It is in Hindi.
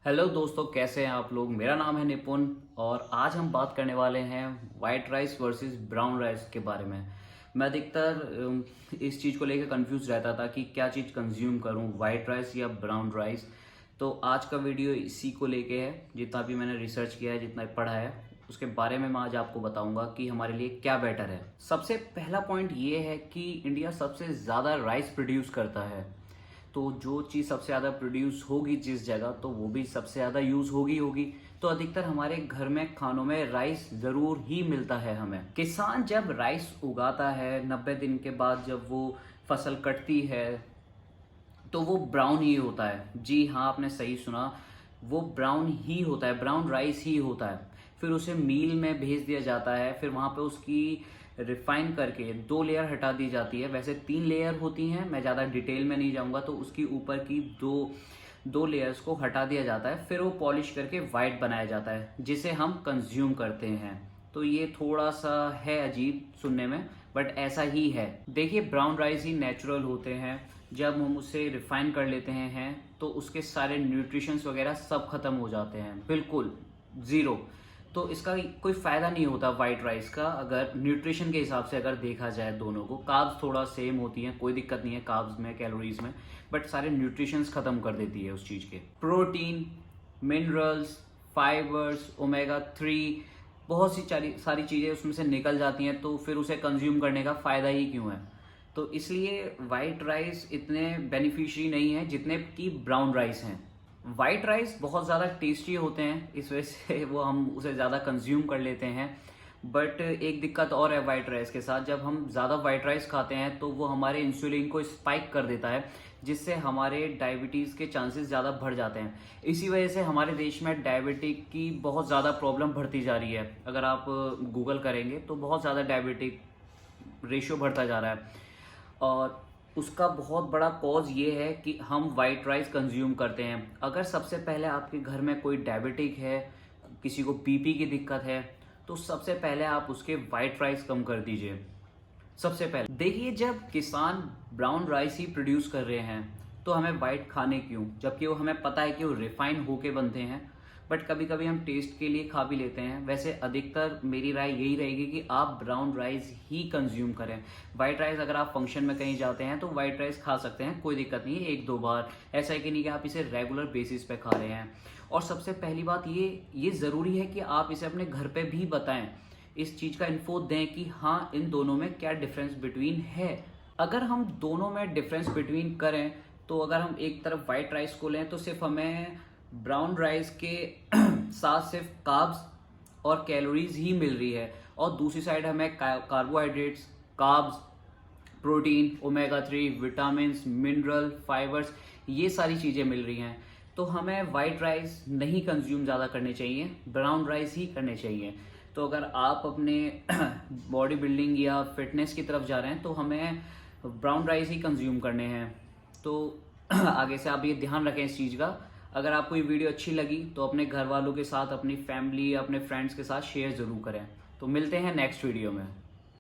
हेलो दोस्तों, कैसे हैं आप लोग। मेरा नाम है निपुण और आज हम बात करने वाले हैं white rice versus brown rice के बारे में। मैं अधिकतर इस चीज़ को लेकर कंफ्यूज रहता था कि क्या चीज़ कंज्यूम करूं, वाइट राइस या ब्राउन राइस। तो आज का वीडियो इसी को लेके है। जितना भी मैंने रिसर्च किया है, जितना पढ़ा है, उसके बारे में मैं आज आपको बताऊंगा कि हमारे लिए क्या बेटर है। सबसे पहला पॉइंट ये है कि इंडिया सबसे ज़्यादा राइस प्रोड्यूस करता है। तो जो चीज़ सबसे ज़्यादा प्रोड्यूस होगी जिस जगह, तो वो भी सबसे ज़्यादा यूज़ होगी। तो अधिकतर हमारे घर में खानों में राइस ज़रूर ही मिलता है। हमें किसान जब राइस उगाता है 90 दिन के बाद, जब वो फसल कटती है, तो वो ब्राउन ही होता है। जी हाँ, आपने सही सुना, वो ब्राउन ही होता है, ब्राउन राइस ही होता है। फिर उसे मील में भेज दिया जाता है, फिर वहाँ पे उसकी रिफाइन करके 2 लेयर हटा दी जाती है। वैसे 3 लेयर होती हैं, मैं ज़्यादा डिटेल में नहीं जाऊँगा। तो उसकी ऊपर की दो लेयर्स को हटा दिया जाता है, फिर वो पॉलिश करके वाइट बनाया जाता है, जिसे हम कंज्यूम करते हैं। तो ये थोड़ा सा है अजीब सुनने में, बट ऐसा ही है। देखिए, ब्राउन राइस ही नेचुरल होते हैं। जब हम उसे रिफाइन कर लेते हैं तो उसके सारे न्यूट्रिशंस वगैरह सब खत्म हो जाते हैं, बिल्कुल ज़ीरो। तो इसका कोई फ़ायदा नहीं होता वाइट राइस का, अगर न्यूट्रिशन के हिसाब से अगर देखा जाए दोनों को। कार्ब्स थोड़ा सेम होती हैं, कोई दिक्कत नहीं है कार्ब्स में, कैलोरीज में, बट सारे न्यूट्रिशंस ख़त्म कर देती है उस चीज़ के। प्रोटीन, मिनरल्स, फाइबर्स, ओमेगा 3, बहुत सी सारी चीज़ें उसमें से निकल जाती हैं। तो फिर उसे कंज्यूम करने का फ़ायदा ही क्यों है। तो इसलिए वाइट राइस इतने बेनिफिशियरी नहीं है जितने कि ब्राउन राइस हैं। वाइट राइस बहुत ज़्यादा टेस्टी होते हैं, इस वजह से वो हम उसे ज़्यादा कंज्यूम कर लेते हैं। बट एक दिक्कत और है वाइट राइस के साथ, जब हम ज़्यादा वाइट राइस खाते हैं तो वो हमारे इंसुलिन को स्पाइक कर देता है, जिससे हमारे डायबिटीज़ के चांसेस ज़्यादा बढ़ जाते हैं। इसी वजह से हमारे देश में डायबिटिक की बहुत ज़्यादा प्रॉब्लम बढ़ती जा रही है। अगर आप गूगल करेंगे तो बहुत ज़्यादा डायबिटिक रेशियो बढ़ता जा रहा है। और उसका बहुत बड़ा कॉज ये है कि हम वाइट राइस कंज्यूम करते हैं। अगर सबसे पहले आपके घर में कोई डायबिटिक है, किसी को बीपी की दिक्कत है, तो सबसे पहले आप उसके वाइट राइस कम कर दीजिए। सबसे पहले देखिए, जब किसान ब्राउन राइस ही प्रोड्यूस कर रहे हैं तो हमें वाइट खाने क्यों, जबकि वो हमें पता है कि वो रिफाइन होके बनते हैं। बट कभी कभी हम टेस्ट के लिए खा भी लेते हैं। वैसे अधिकतर मेरी राय यही रहेगी कि आप ब्राउन राइस ही कंज्यूम करें। वाइट राइस अगर आप फंक्शन में कहीं जाते हैं तो वाइट राइस खा सकते हैं, कोई दिक्कत नहीं है, 1-2 बार। ऐसा है कि नहीं कि आप इसे रेगुलर बेसिस पे खा रहे हैं। और सबसे पहली बात ये ज़रूरी है कि आप इसे अपने घर पे भी बताएं, इस चीज़ का इन्फो दें कि हाँ, इन दोनों में क्या डिफरेंस बिटवीन है। अगर हम दोनों में डिफरेंस बिटवीन करें, तो अगर हम एक तरफ वाइट राइस को लें तो सिर्फ हमें ब्राउन राइस के साथ सिर्फ कार्ब्स और कैलोरीज ही मिल रही है, और दूसरी साइड हमें carbohydrates, carbs, protein, omega 3, vitamins, mineral, fibres, ये सारी चीज़ें मिल रही हैं। तो हमें वाइट राइस नहीं कंज्यूम ज़्यादा करने चाहिए, ब्राउन राइस ही करने चाहिए। तो अगर आप अपने बॉडी बिल्डिंग या फिटनेस की तरफ जा रहे हैं तो हमें ब्राउन राइस ही कंज्यूम करने हैं। तो आगे से आप ये ध्यान रखें इस चीज़ का। अगर आपको ये वीडियो अच्छी लगी तो अपने घर वालों के साथ, अपनी फैमिली या अपने फ्रेंड्स के साथ शेयर ज़रूर करें। तो मिलते हैं नेक्स्ट वीडियो में।